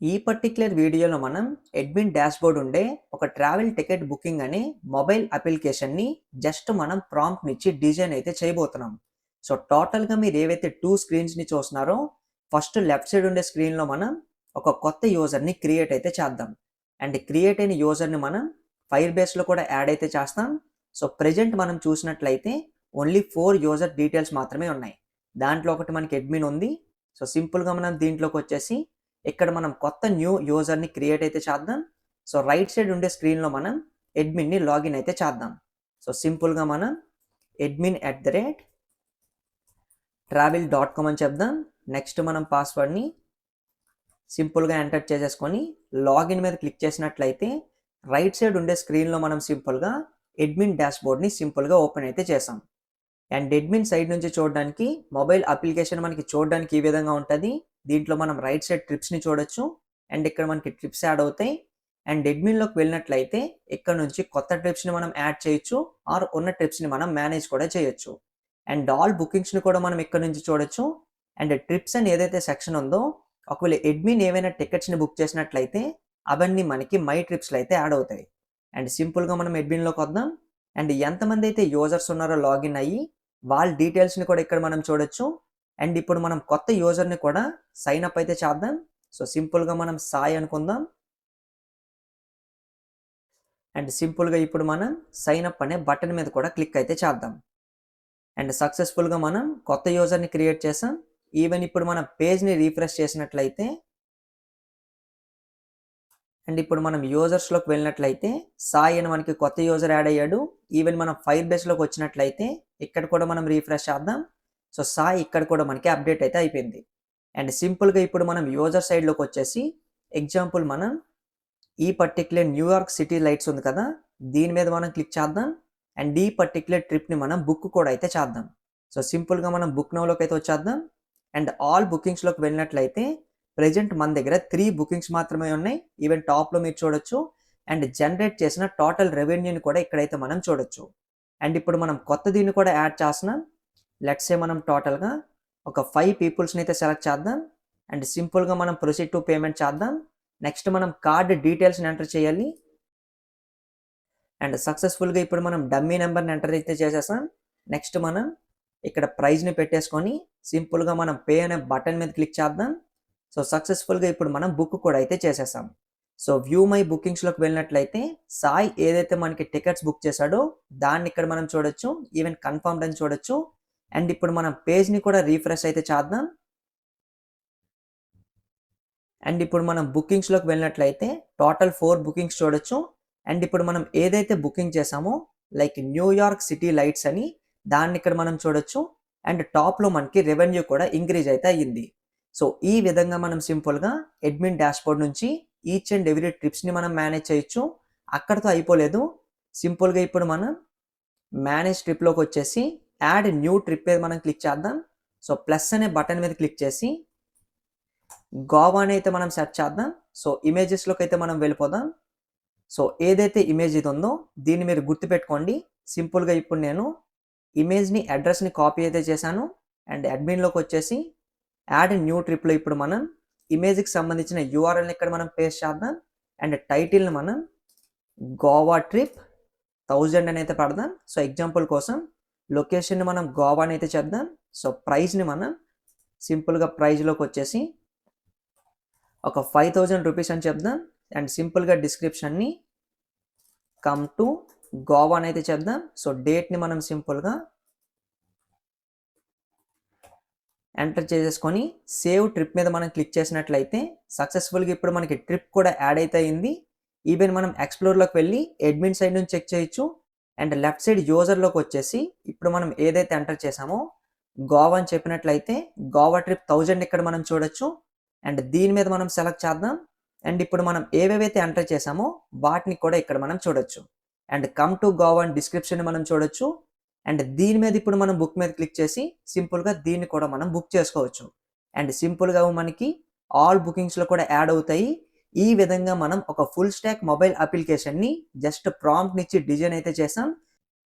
ఈ పర్టిక్యులర్ వీడియోలో మనం అడ్మిన్ డాష్‌బోర్డ్ ఉండే ఒక ట్రావెల్ టికెట్ బుకింగ్ అనే మొబైల్ అప్లికేషన్‌ని జస్ట్ మనం ప్రాంప్ట్‌నిచ్చి డిజైన్ అయితే చేయబోతున్నాం. సో, టోటల్‌గా మీరు ఏవైతే 2 స్క్రీన్స్‌ని చూస్తున్నారో ఫస్ట్ లెఫ్ట్ సైడ్ ఉండే స్క్రీన్‌లో మనం ఒక కొత్త యూజర్‌ని క్రియేట్ అయితే చేద్దాం. అండ్ క్రియేట్ అయిన యూజర్‌ని మనం ఫైర్ బేస్‌లో కూడా యాడ్ అయితే చేస్తాం. సో, ప్రెజెంట్ మనం చూసినట్లయితే ఓన్లీ 4 యూజర్ డీటెయిల్స్ మాత్రమే ఉన్నాయి. దాంట్లో ఒకటి మనకి అడ్మిన్ ఉంది. సో, సింపుల్‌గా మనం దీంట్లోకొచ్చేసి ఇక్కడ మనం కొత్త న్యూ యూజర్‌ని క్రియేట్ అయితే చేద్దాం. సో, రైట్ సైడ్ ఉండే స్క్రీన్‌లో మనం అడ్మిన్‌ని లాగిన్ అయితే చేద్దాం. సో, సింపుల్‌గా మనం admin@travel.com అని చెప్దాం. నెక్స్ట్ మనం పాస్వర్డ్‌ని సింపుల్‌గా ఎంటర్ చేసేసుకొని లాగిన్ మీద క్లిక్ చేసినట్లయితే రైట్ సైడ్ ఉండే స్క్రీన్‌లో మనం సింపుల్‌గా అడ్మిన్ డాష్‌బోర్డ్‌ని సింపుల్‌గా ఓపెన్ అయితే చేసాం. అండ్ అడ్మిన్ సైడ్ నుంచి చూడడానికి మొబైల్ అప్లికేషన్ మనకి చూడడానికి ఈ విధంగా ఉంటది. దీంట్లో మనం రైట్ సైడ్ ట్రిప్స్‌ని చూడొచ్చు. అండ్ ఇక్కడ మనకి ట్రిప్స్ యాడ్ అవుతాయి. అండ్ అడ్మిన్‌లోకి వెళ్ళినట్లయితే ఇక్కడ నుంచి కొత్త ట్రిప్స్‌ని మనం యాడ్ చేయొచ్చు. ఆర్ ఉన్న ట్రిప్స్‌ని మనం మేనేజ్ కూడా చేయొచ్చు. అండ్ ఆల్ బుకింగ్స్‌ని కూడా మనం ఇక్కడ నుంచి చూడొచ్చు. అండ్ ట్రిప్స్ అని ఏదైతే సెక్షన్ ఉందో ఒకవేళ అడ్మిన్ ఏవైనా టికెట్స్‌ని బుక్ చేసినట్లయితే అవన్నీ మనకి మై ట్రిప్స్‌లో అయితే యాడ్ అవుతాయి. అండ్ సింపుల్‌గా మనం అడ్మిన్‌లోకి వద్దాం. అండ్ ఎంతమంది అయితే యూజర్స్ ఉన్నారో లాగిన్ అయ్యి వాళ్ళ డీటెయిల్స్‌ని కూడా ఇక్కడ మనం చూడొచ్చు. అండ్ ఇప్పుడు మనం కొత్త యూజర్‌ని కూడా సైన్ అప్ అయితే చేద్దాం. సో, సింపుల్‌గా మనం సాయి అనుకుందాం. అండ్ సింపుల్‌గా ఇప్పుడు మనం సైన్ అప్ అనే బటన్ మీద కూడా క్లిక్ అయితే చేద్దాం. అండ్ సక్సెస్‌ఫుల్‌గా మనం కొత్త యూజర్‌ని క్రియేట్ చేసాం. ఈవెన్ ఇప్పుడు మనం పేజ్‌ని రిఫ్రెష్ చేసినట్లయితే అండ్ ఇప్పుడు మనం యూజర్స్‌లోకి వెళ్ళినట్లయితే సాయి అని మనకి కొత్త యూజర్ యాడ్ అయ్యాడు. ఈవెన్ మనం ఫైర్ బేస్‌లోకి వచ్చినట్లయితే ఇక్కడ కూడా మనం రిఫ్రెష్ చేద్దాం. సో, సాయి ఇక్కడ కూడా మనకి అప్డేట్ అయితే అయిపోయింది. అండ్ సింపుల్‌గా ఇప్పుడు మనం యూజర్ సైడ్‌లోకి వచ్చేసి ఎగ్జాంపుల్ మనం ఈ పర్టిక్యులర్ న్యూయార్క్ సిటీ లైట్స్ ఉంది కదా! దీని మీద మనం క్లిక్ చేద్దాం. అండ్ ఈ పర్టిక్యులర్ ట్రిప్‌ని మనం బుక్ కూడా అయితే చేద్దాం. సో, సింపుల్‌గా మనం బుక్ నౌలోకి అయితే వచ్చేద్దాం. అండ్ ఆల్ బుకింగ్స్‌లోకి వెళ్ళినట్లయితే ప్రెజెంట్ మన దగ్గర 3 బుకింగ్స్ మాత్రమే ఉన్నాయి. ఈవెన్ టాప్‌లో మీరు చూడొచ్చు. అండ్ జనరేట్ చేసిన టోటల్ రెవెన్యూని కూడా ఇక్కడైతే మనం చూడొచ్చు. అండ్ ఇప్పుడు మనం కొత్త దీన్ని కూడా యాడ్ చేస్తున్నాం. లెట్స్ సే మనం టోటల్‌గా ఒక 5 పీపుల్స్‌ని అయితే సెలెక్ట్ చేద్దాం. అండ్ సింపుల్‌గా మనం ప్రొసీడ్ టు పేమెంట్ చేద్దాం. నెక్స్ట్ మనం కార్డ్ డీటెయిల్స్‌ని ఎంటర్ చేయాలి. అండ్ సక్సెస్‌ఫుల్‌గా ఇప్పుడు మనం డమ్మీ నంబర్‌ని ఎంటర్ అయితే చేసేసాం. నెక్స్ట్ మనం ఇక్కడ ప్రైస్‌ని పెట్టేసుకొని సింపుల్‌గా మనం పే అనే బటన్ మీద క్లిక్ చేద్దాం. సో, సక్సెస్‌ఫుల్‌గా ఇప్పుడు మనం బుక్ కూడా అయితే చేసేసాం. సో, వ్యూ మై బుకింగ్స్‌లోకి వెళ్ళినట్లయితే సాయి ఏదైతే మనకి టికెట్స్ బుక్ చేశాడో దాన్ని ఇక్కడ మనం చూడొచ్చు. ఈవెన్ కన్ఫర్మ్డ్ అని చూడొచ్చు. అండ్ ఇప్పుడు మనం పేజ్‌ని కూడా రిఫ్రెష్ అయితే చేద్దాం. అండ్ ఇప్పుడు మనం బుకింగ్స్‌లోకి వెళ్ళినట్లయితే టోటల్ 4 బుకింగ్స్ చూడొచ్చు. అండ్ ఇప్పుడు మనం ఏదైతే బుకింగ్ చేసామో లైక్ న్యూయార్క్ సిటీ లైట్స్ అని దాన్ని ఇక్కడ మనం చూడొచ్చు. అండ్ టాప్‌లో మనకి రెవెన్యూ కూడా ఇంక్రీజ్ అయితే అయ్యింది. సో, ఈ విధంగా మనం సింపుల్‌గా అడ్మిన్ డాష్‌బోర్డ్ నుంచి ఈచ్ అండ్ ఎవ్రీ ట్రిప్స్‌ని మనం మేనేజ్ చేయొచ్చు. అక్కడితో అయిపోలేదు. సింపుల్‌గా ఇప్పుడు మనం మేనేజ్ ట్రిప్‌లోకి వచ్చేసి యాడ్ న్యూ ట్రిప్ మీద మనం క్లిక్ చేద్దాం. సో, ప్లస్ అనే బటన్ మీద క్లిక్ చేసి గోవా అయితే మనం సెర్చ్ చేద్దాం. సో, ఇమేజెస్‌లోకి అయితే మనం వెళ్ళిపోదాం. సో, ఏదైతే ఇమేజ్ ఇది ఉందో దీన్ని మీరు గుర్తుపెట్టుకోండి. సింపుల్‌గా ఇప్పుడు నేను ఇమేజ్‌ని అడ్రెస్‌ని కాపీ అయితే చేశాను. అండ్ అడ్మిన్‌లోకి వచ్చేసి యాడ్ న్యూ ట్రిప్‌లో ఇప్పుడు మనం ఇమేజ్‌కి సంబంధించిన యూఆర్ఎల్‌ని ఇక్కడ మనం పేస్ట్ చేద్దాం. అండ్ టైటిల్‌ని మనం గోవా ట్రిప్ 1000 అని అయితే పెడదాం. సో, ఎగ్జాంపుల్ కోసం లొకేషన్‌ని మనం గోవా అని అయితే చెప్దాం. సో, ప్రైస్‌ని మనం సింపుల్‌గా ప్రైస్‌లోకి వచ్చేసి ఒక 5000 రూపీస్ అని చెప్దాం. అండ్ సింపుల్‌గా డిస్క్రిప్షన్‌ని కమ్ టు గోవా అని అయితే చెప్దాం. సో, డేట్‌ని మనం సింపుల్‌గా ఎంటర్ చేసేసుకొని సేవ్ ట్రిప్ మీద మనం క్లిక్ చేసినట్లయితే సక్సెస్‌ఫుల్‌గా ఇప్పుడు మనకి ట్రిప్ కూడా యాడ్ అయితే అయింది. ఈవెన్ మనం ఎక్స్‌ప్లోర్‌లోకి వెళ్ళి అడ్మిన్ సైడ్ నుంచి చెక్ చేయొచ్చు. అండ్ లెఫ్ట్ సైడ్ యూజర్‌లోకి వచ్చేసి ఇప్పుడు మనం ఏదైతే ఎంటర్ చేసామో గోవా అని చెప్పినట్లయితే గోవా ట్రిప్ 1000 ఇక్కడ మనం చూడొచ్చు. అండ్ దీని మీద మనం సెలెక్ట్ చేద్దాం. అండ్ ఇప్పుడు మనం ఏవేవైతే ఎంటర్ చేసామో వాటిని కూడా ఇక్కడ మనం చూడొచ్చు. అండ్ కమ్ టు గోవా అని డిస్క్రిప్షన్ మనం చూడొచ్చు. అండ్ దీని మీద ఇప్పుడు మనం బుక్ మీద క్లిక్ చేసి సింపుల్‌గా దీన్ని కూడా మనం బుక్ చేసుకోవచ్చు. అండ్ సింపుల్‌గా మనకి ఆల్ బుకింగ్స్‌లో కూడా యాడ్ అవుతాయి. ఈ విధంగా మనం ఒక ఫుల్ స్టాక్ మొబైల్ అప్లికేషన్‌ని జస్ట్ ప్రాంప్ట్‌నిచ్చి డిజైన్ అయితే చేసాం.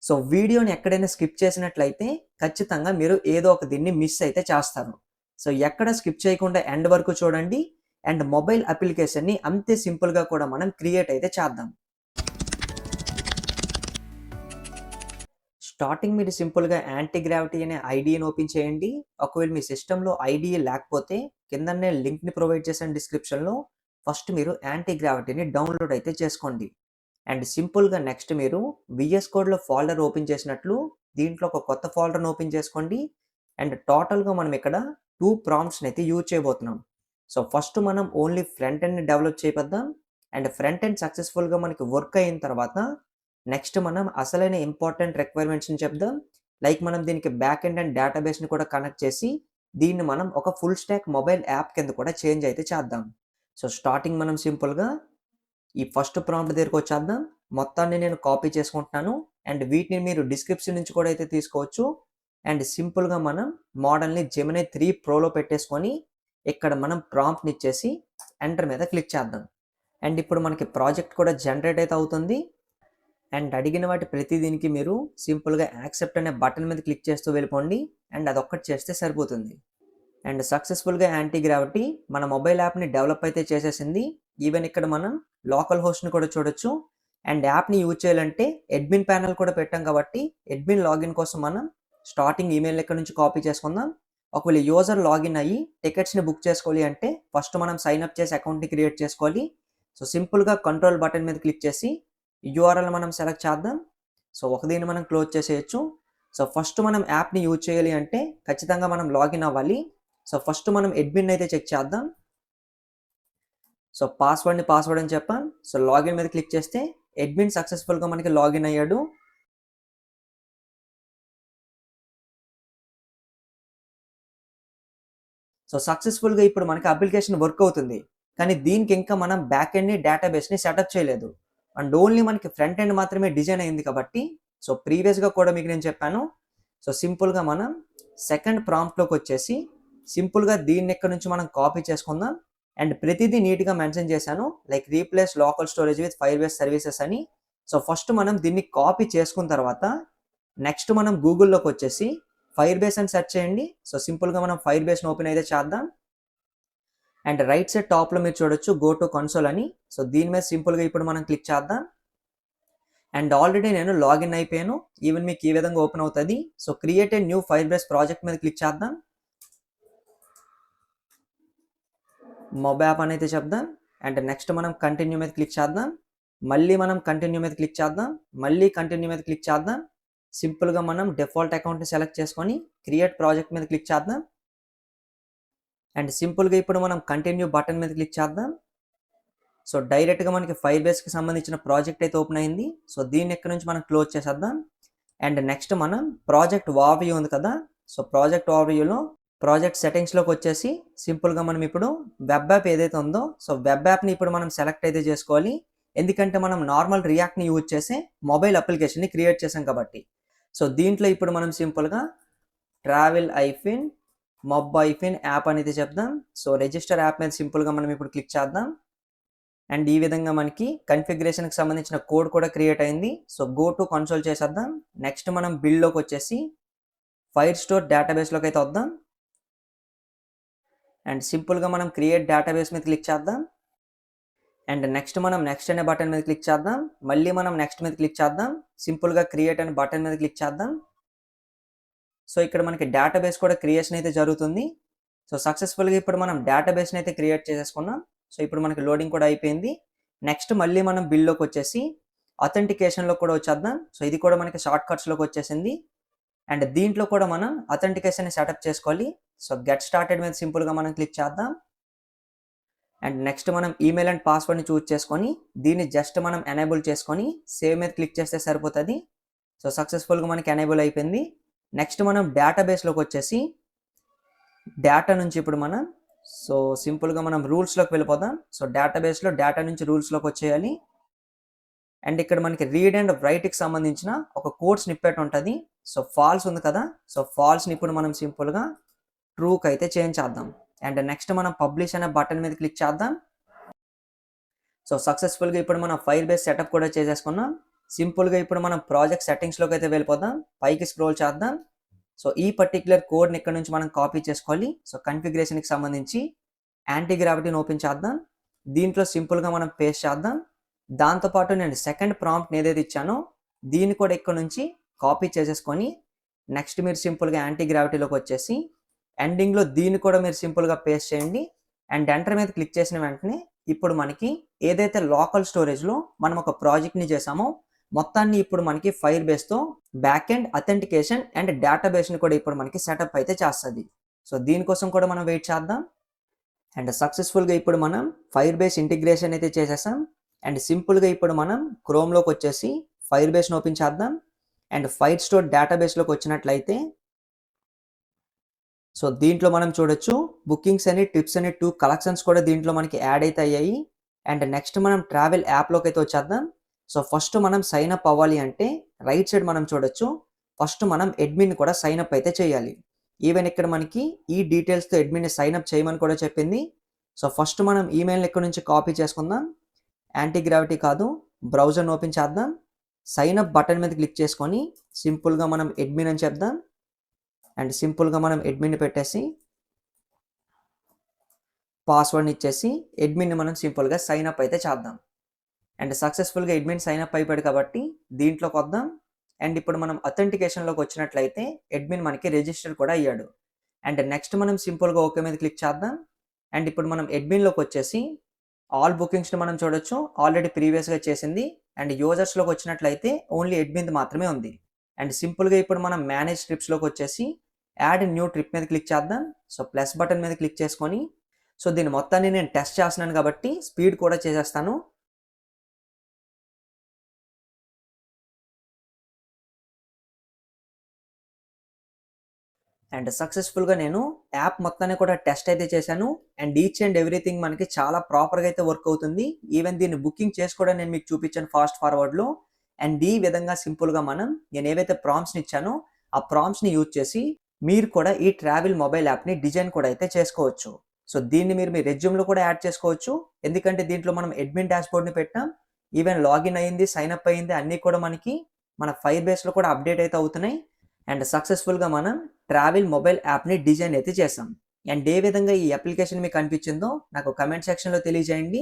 సో, వీడియోని ఎక్కడైనా స్కిప్ చేసినట్లయితే ఖచ్చితంగా మీరు ఏదో ఒక దీన్ని మిస్ అయితే చేస్తారు. సో, ఎక్కడ స్కిప్ చేయకుండా ఎండ్ వరకు చూడండి. అండ్ మొబైల్ అప్లికేషన్ని అంతే సింపుల్గా కూడా మనం క్రియేట్ అయితే చేద్దాం. స్టార్టింగ్ మీరు సింపుల్గా యాంటీ గ్రావిటీ అనే ఐడిని ఓపెన్ చేయండి. ఒకవేళ మీ సిస్టంలో ఐడి లేకపోతే కిందనే లింక్ని ప్రొవైడ్ చేసిన డిస్క్రిప్షన్లో ఫస్ట్ మీరు యాంటీ గ్రావిటీని డౌన్లోడ్ అయితే చేసుకోండి. అండ్ సింపుల్గా నెక్స్ట్ మీరు విఎస్ కోడ్లో ఫోల్డర్ ఓపెన్ చేసినట్లు దీంట్లో ఒక కొత్త ఫోల్డర్ని ఓపెన్ చేసుకోండి. అండ్ టోటల్గా మనం ఇక్కడ 2 ప్రాంప్ట్స్ని అయితే యూజ్ చేయబోతున్నాం. సో ఫస్ట్ మనం ఓన్లీ ఫ్రంట్ ఎండ్ని డెవలప్ చేపిద్దాం. అండ్ ఫ్రంట్ ఎండ్ సక్సెస్ఫుల్గా మనకి వర్క్ అయిన తర్వాత నెక్స్ట్ మనం అసలైన ఇంపార్టెంట్ రిక్వైర్మెంట్స్ని చెప్దాం. లైక్ మనం దీనికి బ్యాక్ ఎండ్ అండ్ డేటాబేస్ని కూడా కనెక్ట్ చేసి దీన్ని మనం ఒక ఫుల్ స్టాక్ మొబైల్ యాప్ కింద కూడా చేంజ్ అయితే చేద్దాం. సో స్టార్టింగ్ మనం సింపుల్గా ఈ ఫస్ట్ ప్రాంప్ట్ దగ్గరికి వచ్చేద్దాం. మొత్తాన్ని నేను కాపీ చేసుకుంటున్నాను. అండ్ వీటిని మీరు డిస్క్రిప్షన్ నుంచి కూడా అయితే తీసుకోవచ్చు. అండ్ సింపుల్గా మనం మోడల్ని జెమినీ 3 ప్రోలో పెట్టేసుకొని ఇక్కడ మనం ప్రాంప్ట్ని ఇచ్చేసి ఎంటర్ మీద క్లిక్ చేద్దాం. అండ్ ఇప్పుడు మనకి ప్రాజెక్ట్ కూడా జనరేట్ అయితే అవుతుంది. అండ్ అడిగిన వాటి ప్రతి దీనికి మీరు సింపుల్గా యాక్సెప్ట్ అనే బటన్ మీద క్లిక్ చేస్తూ వెళ్ళిపోండి. అండ్ అదొక్కటి చేస్తే సరిపోతుంది. అండ్ సక్సెస్ఫుల్గా యాంటీ గ్రావిటీ మన మొబైల్ యాప్ని డెవలప్ అయితే చేసేసింది. ఈవెన్ ఇక్కడ మనం లోకల్ హోస్ట్ని కూడా చూడొచ్చు. అండ్ యాప్ని యూజ్ చేయాలంటే అడ్మిన్ ప్యానల్ కూడా పెట్టాం కాబట్టి అడ్మిన్ లాగిన్ కోసం మనం స్టార్టింగ్ ఈమెయిల్ ఇక్కడ నుంచి కాపీ చేసుకుందాం. ఒకవేళ యూజర్ లాగిన్ అయ్యి టికెట్స్ని బుక్ చేసుకోవాలి అంటే ఫస్ట్ మనం సైన్ అప్ చేసి అకౌంట్ని క్రియేట్ చేసుకోవాలి. సో సింపుల్గా కంట్రోల్ బటన్ మీద క్లిక్ చేసి యూఆర్ఎల్ మనం సెలెక్ట్ చేద్దాం. సో ఒక దీన్ని మనం క్లోజ్ చేసేయచ్చు. సో ఫస్ట్ మనం యాప్ని యూజ్ చేయాలి అంటే ఖచ్చితంగా మనం లాగిన్ అవ్వాలి. సో ఫస్ట్ మనం అడ్మిన్ అయితే చెక్ చేద్దాం. సో పాస్వర్డ్ అని చెప్పాం. సో లాగిన్ మీద క్లిక్ చేస్తే అడ్మిన్ సక్సెస్ఫుల్గా మనకి లాగిన్ అయ్యాడు. సో సక్సెస్ఫుల్గా ఇప్పుడు మనకి అప్లికేషన్ వర్క్ అవుతుంది. కానీ దీనికి ఇంకా మనం బ్యాక్ ఎండ్ని డేటాబేస్ని సెటప్ చేయలేదు. అండ్ ఓన్లీ మనకి ఫ్రంట్ ఎండ్ మాత్రమే డిజైన్ అయింది కాబట్టి సో ప్రీవియస్గా కూడా మీకు నేను చెప్పాను. సో సింపుల్గా మనం సెకండ్ ప్రాంప్ట్లోకి వచ్చేసి సింపుల్గా దీన్ని ఇక్కడ నుంచి మనం కాపీ చేసుకుందాం. అండ్ ప్రతిదీ నీట్గా మెన్షన్ చేశాను. Like replace local storage with fire base services అని. సో ఫస్ట్ మనం దీన్ని కాపీ చేసుకున్న తర్వాత నెక్స్ట్ మనం గూగుల్లోకి వచ్చేసి ఫైర్ బేస్ అని సెర్చ్ చేయండి. సో సింపుల్గా మనం ఫైర్ బేస్ని ఓపెన్ అయితే చేద్దాం. అండ్ రైట్ సైడ్ టాప్లో మీరు చూడొచ్చు గో టు కన్సోల్ అని. సో దీని మీద సింపుల్గా ఇప్పుడు మనం క్లిక్ చేద్దాం. అండ్ ఆల్రెడీ నేను లాగిన్ అయిపోయాను. ఈవెన్ మీకు ఈ విధంగా ఓపెన్ అవుతుంది. So create a new fire base project మీద క్లిక్ చేద్దాం. మొబైల్ యాప్ అని అయితే చెప్దాం. అండ్ నెక్స్ట్ మనం కంటిన్యూ మీద క్లిక్ చేద్దాం. మళ్ళీ మనం కంటిన్యూ మీద క్లిక్ చేద్దాం. మళ్ళీ కంటిన్యూ మీద క్లిక్ చేద్దాం. సింపుల్గా మనం డిఫాల్ట్ అకౌంట్ని సెలెక్ట్ చేసుకొని క్రియేట్ ప్రాజెక్ట్ మీద క్లిక్ చేద్దాం. అండ్ సింపుల్గా ఇప్పుడు మనం కంటిన్యూ బటన్ మీద క్లిక్ చేద్దాం. సో డైరెక్ట్గా మనకి ఫైర్ బేస్కి సంబంధించిన ప్రాజెక్ట్ అయితే ఓపెన్ అయింది. సో దీన్ని ఇక్కడ నుంచి మనం క్లోజ్ చేసేద్దాం. అండ్ నెక్స్ట్ మనం ప్రాజెక్ట్ ఓవర్వ్యూ ఉంది కదా. సో ప్రాజెక్ట్ ఓవర్వ్యూలో ప్రాజెక్ట్ సెట్టింగ్స్లోకి వచ్చేసి సింపుల్గా మనం ఇప్పుడు వెబ్ యాప్ ఏదైతే ఉందో సో వెబ్ యాప్ని ఇప్పుడు మనం సెలెక్ట్ అయితే చేసుకోవాలి. ఎందుకంటే మనం నార్మల్ రియాక్ట్ని యూజ్ చేసే మొబైల్ అప్లికేషన్ని క్రియేట్ చేసాం కాబట్టి. సో దీంట్లో ఇప్పుడు మనం సింపుల్గా ట్రావెల్ మొబ్ యాప్ అనేది చెప్దాం. సో రిజిస్టర్ యాప్ మీద సింపుల్గా మనం ఇప్పుడు క్లిక్ చేద్దాం. అండ్ ఈ విధంగా మనకి కన్ఫిగరేషన్కి సంబంధించిన కోడ్ కూడా క్రియేట్ అయింది. సో గో టు కన్సోల్ చేసేద్దాం. నెక్స్ట్ మనం బిల్డ్లోకి వచ్చేసి ఫైర్ స్టోర్ డేటాబేస్లోకి అయితే వద్దాం. అండ్ సింపుల్గా మనం క్రియేట్ డేటాబేస్ మీద క్లిక్ చేద్దాం. అండ్ నెక్స్ట్ మనం నెక్స్ట్ అనే బటన్ మీద క్లిక్ చేద్దాం. మళ్ళీ మనం నెక్స్ట్ మీద క్లిక్ చేద్దాం. సింపుల్గా క్రియేట్ అనే బటన్ మీద క్లిక్ చేద్దాం. సో ఇక్కడ మనకి డేటాబేస్ కూడా క్రియేషన్ అయితే జరుగుతుంది. సో సక్సెస్ఫుల్గా ఇప్పుడు మనం డేటాబేస్ని అయితే క్రియేట్ చేసేసుకున్నాం. సో ఇప్పుడు మనకి లోడింగ్ కూడా అయిపోయింది. నెక్స్ట్ మళ్ళీ మనం బిల్డ్లోకి వచ్చేసి అథెంటికేషన్లో కూడా వచ్చేద్దాం. సో ఇది కూడా మనకి షార్ట్ కట్స్లోకి వచ్చేసింది. అండ్ దీంట్లో కూడా మనం అథెంటికేషన్ని సెటప్ చేసుకోవాలి. సో గెట్ స్టార్టెడ్ మీద సింపుల్గా మనం క్లిక్ చేద్దాం. అండ్ నెక్స్ట్ మనం ఈమెయిల్ అండ్ పాస్వర్డ్ని చూజ్ చేసుకొని దీన్ని జస్ట్ మనం ఎనేబుల్ చేసుకొని సేవ్ మీద క్లిక్ చేస్తే సరిపోతుంది. సో సక్సెస్ఫుల్గా మనకి ఎనేబుల్ అయిపోయింది. నెక్స్ట్ మనం డేటాబేస్లోకి వచ్చేసి డేటా నుంచి ఇప్పుడు మనం సో సింపుల్గా మనం రూల్స్లోకి వెళ్ళిపోదాం. సో డేటాబేస్లో డేటా నుంచి రూల్స్లోకి వచ్చేయాలి. అండ్ ఇక్కడ మనకి రీడ్ అండ్ రైట్కి సంబంధించిన ఒక కోడ్ స్నిప్పెట్ ఉంటుంది. సో ఫాల్స్ ఉంది కదా. సో ఫాల్స్ని ఇప్పుడు మనం సింపుల్గా ట్రూకి అయితే చేంజ్ చేద్దాం. అండ్ నెక్స్ట్ మనం పబ్లిష్ అనే బటన్ మీద క్లిక్ చేద్దాం. సో సక్సెస్ఫుల్గా ఇప్పుడు మనం ఫైర్ బేస్ సెటప్ కూడా చేసేసుకున్నాం. సింపుల్గా ఇప్పుడు మనం ప్రాజెక్ట్ సెట్టింగ్స్లోకి అయితే వెళ్ళిపోదాం. పైకి స్క్రోల్ చేద్దాం. సో ఈ పర్టిక్యులర్ కోడ్ని ఇక్కడ నుంచి మనం కాపీ చేసుకోవాలి. సో కన్ఫిగరేషన్కి సంబంధించి యాంటీ గ్రావిటీని ఓపెన్ చేద్దాం. దీంట్లో సింపుల్గా మనం పేస్ట్ చేద్దాం. దాంతోపాటు నేను సెకండ్ ప్రాంప్ట్ని ఏదైతే ఇచ్చానో దీన్ని కూడా ఇక్కడ నుంచి కాపీ చేసేసుకొని నెక్స్ట్ మీరు సింపుల్గా యాంటీ గ్రావిటీలోకి వచ్చేసి ఎండింగ్లో దీన్ని కూడా మీరు సింపుల్గా పేస్ట్ చేయండి. అండ్ ఎంటర్ మీద క్లిక్ చేసిన వెంటనే ఇప్పుడు మనకి ఏదైతే లోకల్ స్టోరేజ్లో మనం ఒక ప్రాజెక్ట్ని చేసామో మొత్తాన్ని ఇప్పుడు మనకి ఫైర్ బేస్తో బ్యాక్ ఎండ్ అథెంటికేషన్ అండ్ డేటాబేస్ని కూడా ఇప్పుడు మనకి సెటప్ అయితే చేస్తుంది. సో దీనికోసం కూడా మనం వెయిట్ చేద్దాం. అండ్ సక్సెస్ఫుల్గా ఇప్పుడు మనం ఫైర్ బేస్ ఇంటిగ్రేషన్ అయితే చేసేసాం. అండ్ సింపుల్గా ఇప్పుడు మనం క్రోమ్లోకి వచ్చేసి ఫైర్ బేస్ని ఓపెన్ చేద్దాం. అండ్ ఫైర్ స్టోర్ డేటాబేస్లోకి వచ్చినట్లయితే సో దీంట్లో మనం చూడొచ్చు బుకింగ్స్ అని టిప్స్ అని 2 కలెక్షన్స్ కూడా దీంట్లో మనకి యాడ్ అయితే అయ్యాయి. అండ్ నెక్స్ట్ మనం ట్రావెల్ యాప్లోకి అయితే వచ్చేద్దాం. సో ఫస్ట్ మనం సైన్ అప్ అవ్వాలి అంటే రైట్ సైడ్ మనం చూడొచ్చు ఫస్ట్ మనం అడ్మిన్ కూడా సైన్ అప్ అయితే చేయాలి. ఈవెన్ ఇక్కడ మనకి ఈ డీటెయిల్స్తో అడ్మిన్ని సైన్ అప్ చేయమని కూడా చెప్పింది. సో ఫస్ట్ మనం ఈమెయిల్ని ఇక్కడ నుంచి కాపీ చేసుకుందాం. యాంటీ గ్రావిటీ కాదు, బ్రౌజర్ని ఓపెన్ చేద్దాం. సైన్ అప్ బటన్ మీద క్లిక్ చేసుకొని సింపుల్గా మనం అడ్మిన్ అని చెప్దాం. అండ్ సింపుల్గా మనం అడ్మిన్ని పెట్టేసి పాస్వర్డ్ని ఇచ్చేసి అడ్మిన్ని మనం సింపుల్గా సైన్ అప్ అయితే చేద్దాం. అండ్ సక్సెస్ఫుల్గా అడ్మిన్ సైన్ అప్ అయిపోయాడు కాబట్టి దీంట్లోకి వద్దాం. అండ్ ఇప్పుడు మనం అథెంటికేషన్లోకి వచ్చినట్లయితే అడ్మిన్ మనకి రిజిస్టర్ కూడా అయ్యాడు. అండ్ నెక్స్ట్ మనం సింపుల్గా ఓకే మీద క్లిక్ చేద్దాం. అండ్ ఇప్పుడు మనం అడ్మిన్లోకి వచ్చేసి ఆల్ బుకింగ్స్ని మనం చూడొచ్చు ఆల్రెడీ ప్రీవియస్గా చేసింది. అండ్ యూజర్స్లోకి వచ్చినట్లయితే ఓన్లీ అడ్మిన్ మాత్రమే ఉంది. అండ్ సింపుల్గా ఇప్పుడు మనం మేనేజ్ ట్రిప్స్లోకి వచ్చేసి యాడ్ న్యూ ట్రిప్ మీద క్లిక్ చేద్దాం. సో ప్లస్ బటన్ మీద క్లిక్ చేసుకొని సో దీని మొత్తాన్ని నేను టెస్ట్ చేస్తున్నాను కాబట్టి స్పీడ్ కూడా చేసేస్తాను. అండ్ సక్సెస్ఫుల్గా నేను యాప్ మొత్తాన్ని కూడా టెస్ట్ అయితే చేశాను. అండ్ ఈచ్ అండ్ ఎవ్రీథింగ్ మనకి చాలా ప్రాపర్గా అయితే వర్క్ అవుతుంది. ఈవెన్ దీన్ని బుకింగ్ చేసుకోవడం నేను మీకు చూపించాను ఫాస్ట్ ఫార్వర్డ్లో. అండ్ ఈ విధంగా సింపుల్గా నేను ఏవైతే ప్రాంప్ట్స్ని ఇచ్చానో ఆ ప్రాంప్ట్స్ని యూజ్ చేసి మీరు కూడా ఈ ట్రావెల్ మొబైల్ యాప్ని డిజైన్ కూడా అయితే చేసుకోవచ్చు. సో దీన్ని మీరు మీ రెజ్యూమ్లో కూడా యాడ్ చేసుకోవచ్చు. ఎందుకంటే దీంట్లో మనం అడ్మిన్ డాష్బోర్డ్ని పెట్టాం. ఈవెన్ లాగిన్ అయ్యింది, సైన్ అప్ అయ్యింది అన్నీ కూడా మనకి మన ఫైర్ బేస్లో కూడా అప్డేట్ అయితే అవుతున్నాయి. అండ్ సక్సెస్ఫుల్గా మనం ట్రావెల్ మొబైల్ యాప్ని డిజైన్ అయితే చేసాం. అండ్ ఏ విధంగా ఈ అప్లికేషన్ మీకు అనిపించిందో నాకు కమెంట్ సెక్షన్లో తెలియజేయండి.